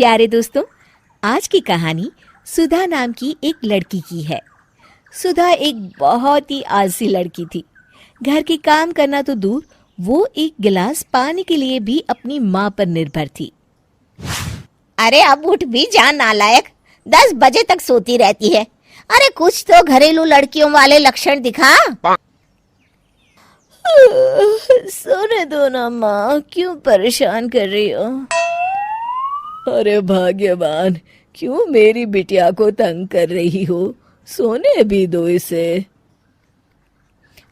प्यारे दोस्तों, आज की कहानी सुधा नाम की एक लड़की की है। सुधा एक बहुत ही आलसी लड़की थी। घर के काम करना तो दूर, वो एक गिलास पानी के लिए भी अपनी माँ पर निर्भर थी। अरे अब उठ भी जा नालायक, 10 बजे तक सोती रहती है। अरे कुछ तो घरेलू लड़कियों वाले लक्षण दिखा। सोने दो ना माँ, क्यों परेशान कर रही हो? अरे भाग्यवान, क्यों मेरी बिटिया को तंग कर रही हो? सोने भी दो इसे।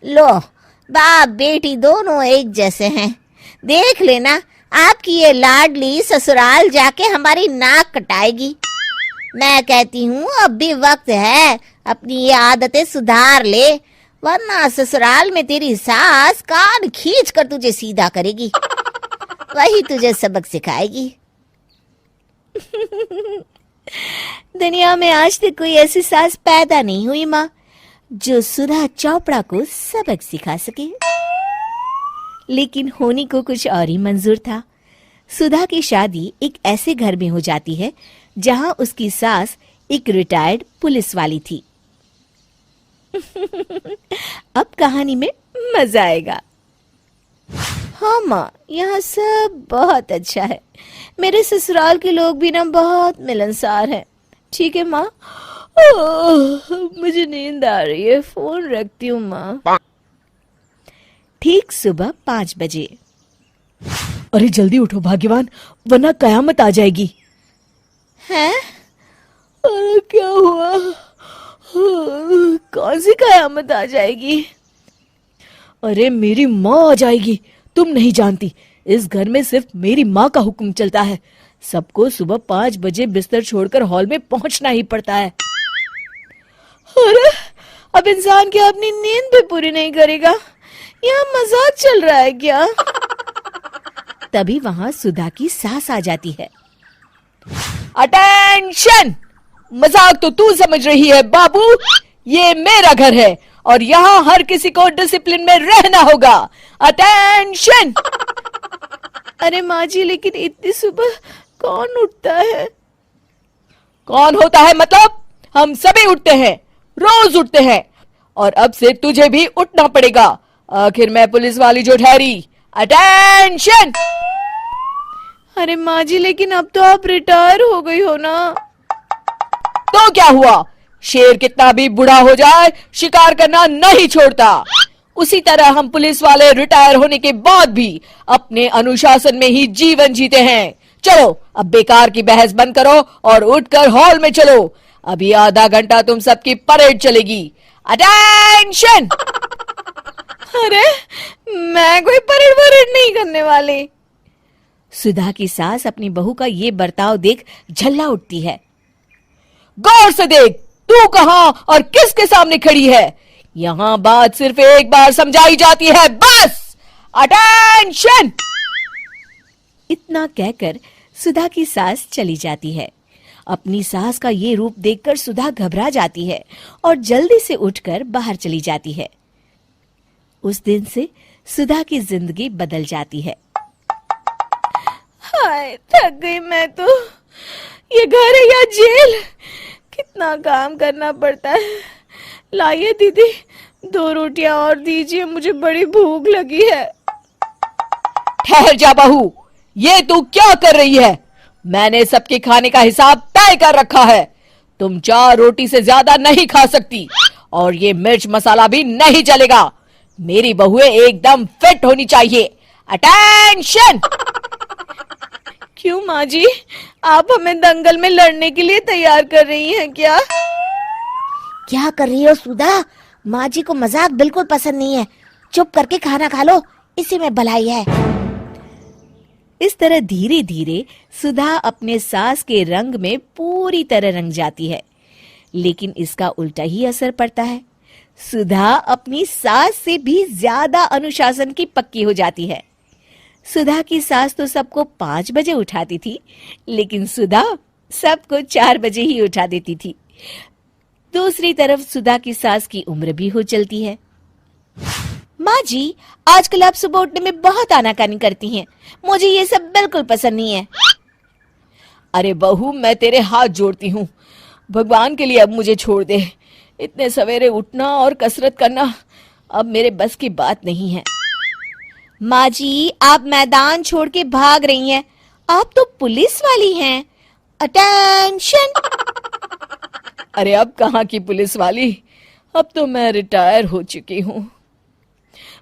लो, बाप बेटी दोनों एक जैसे हैं। देख लेना, आपकी ये लाडली ससुराल जाके हमारी नाक कटाएगी। मैं कहती हूँ अब भी वक्त है, अपनी ये आदतें सुधार ले, वरना ससुराल में तेरी सास कान खींच कर तुझे सीधा करेगी। वही तुझे सबक सिखाएगी। दुनिया में आज तक कोई ऐसी सास पैदा नहीं हुई माँ, जो सुधा चोपड़ा को सबक सिखा सके। लेकिन होनी को कुछ और ही मंजूर था। सुधा की शादी एक ऐसे घर में हो जाती है जहां उसकी सास एक रिटायर्ड पुलिस वाली थी। अब कहानी में मजा आएगा। हाँ माँ, यहाँ सब बहुत अच्छा है। मेरे ससुराल के लोग भी ना बहुत मिलनसार हैं। ठीक है माँ, मुझे नींद आ रही है, फोन रखती हूँ माँ। ठीक सुबह 5 बजे। अरे जल्दी उठो भाग्यवान, वरना कयामत आ जाएगी। हैं? अरे क्या हुआ? कौन सी कयामत आ जाएगी? अरे मेरी माँ आ जाएगी। तुम नहीं जानती, इस घर में सिर्फ मेरी माँ का हुक्म चलता है। सबको सुबह 5 बजे बिस्तर छोड़कर हॉल में पहुंचना ही पड़ता है। अरे अब इंसान क्या अपनी नींद भी पूरी नहीं करेगा? यहाँ मजाक चल रहा है क्या? तभी वहां सुधा की सास आ जाती है। अटेंशन! मजाक तो तू समझ रही है बाबू, ये मेरा घर है और यहाँ हर किसी को डिसिप्लिन में रहना होगा। अटेंशन! अरे माँ जी, लेकिन इतनी सुबह कौन उठता है? कौन होता है मतलब? हम सभी उठते हैं, रोज उठते हैं, और अब से तुझे भी उठना पड़ेगा। आखिर मैं पुलिस वाली जो ठहरी। अटेंशन! अरे माँ जी, लेकिन अब तो आप रिटायर हो गई हो ना। तो क्या हुआ? शेर कितना भी बूढ़ा हो जाए, शिकार करना नहीं छोड़ता। उसी तरह हम पुलिस वाले रिटायर होने के बाद भी अपने अनुशासन में ही जीवन जीते हैं। चलो अब बेकार की बहस बंद करो और उठकर हॉल में चलो। अभी आधा घंटा तुम सबकी परेड चलेगी। अटेंशन! अरे मैं कोई परेड नहीं करने वाली। सुधा की सास अपनी बहू का ये बर्ताव देख झल्ला उठती है। गौर से देख, तू कहां और किसके सामने खड़ी है? यहां बात सिर्फ एक बार समझाई जाती है, बस। अटेंशन! इतना कहकर सुधा की सास चली जाती है। अपनी सास का ये रूप देखकर सुधा घबरा जाती है और जल्दी से उठकर बाहर चली जाती है। उस दिन से सुधा की जिंदगी बदल जाती है। हाय, थक गई मैं तो। ये घर है या जेल? कितना काम करना पड़ता है। लाइए दीदी, 2 रोटियां और दीजिए, मुझे बड़ी भूख लगी है। ठहर जा बहू, ये तू क्या कर रही है? मैंने सबके खाने का हिसाब तय कर रखा है। तुम 4 रोटी से ज्यादा नहीं खा सकती और ये मिर्च मसाला भी नहीं चलेगा। मेरी बहुएं एकदम फिट होनी चाहिए। अटेंशन! क्यों माँ जी, आप हमें दंगल में लड़ने के लिए तैयार कर रही हैं क्या? क्या कर रही हो सुधा? माँ जी को मजाक बिल्कुल पसंद नहीं है। चुप करके खाना खा लो, इसी में भलाई है। इस तरह धीरे धीरे सुधा अपने सास के रंग में पूरी तरह रंग जाती है, लेकिन इसका उल्टा ही असर पड़ता है। सुधा अपनी सास से भी ज्यादा अनुशासन की पक्की हो जाती है। सुधा की सास तो सबको 5 बजे उठाती थी, लेकिन सुधा सबको 4 बजे ही उठा देती थी। दूसरी तरफ सुधा की सास की उम्र भी हो चलती है। माँ जी, आजकल आप सुबह उठने में बहुत आनाकानी करती हैं। मुझे ये सब बिल्कुल पसंद नहीं है। अरे बहू, मैं तेरे हाथ जोड़ती हूँ, भगवान के लिए अब मुझे छोड़ दे। इतने सवेरे उठना और कसरत करना अब मेरे बस की बात नहीं है। माँ जी, आप मैदान छोड़ के भाग रही हैं। आप तो पुलिस वाली हैं। अटेंशन। अरे अब कहाँ की पुलिस वाली, अब तो मैं रिटायर हो चुकी हूँ।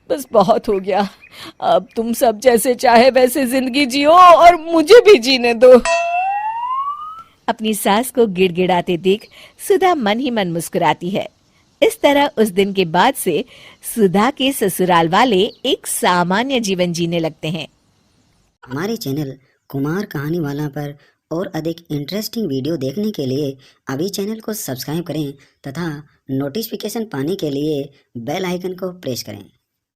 बस बहुत हो गया, अब तुम सब जैसे चाहे वैसे जिंदगी जियो और मुझे भी जीने दो। अपनी सास को गिड़गिड़ाते देख सुधा मन ही मन मुस्कुराती है। इस तरह उस दिन के बाद से सुधा के ससुराल वाले एक सामान्य जीवन जीने लगते हैं। हमारे चैनल कुमार कहानी वाला पर और अधिक इंटरेस्टिंग वीडियो देखने के लिए अभी चैनल को सब्सक्राइब करें तथा नोटिफिकेशन पाने के लिए बेल आइकन को प्रेस करें।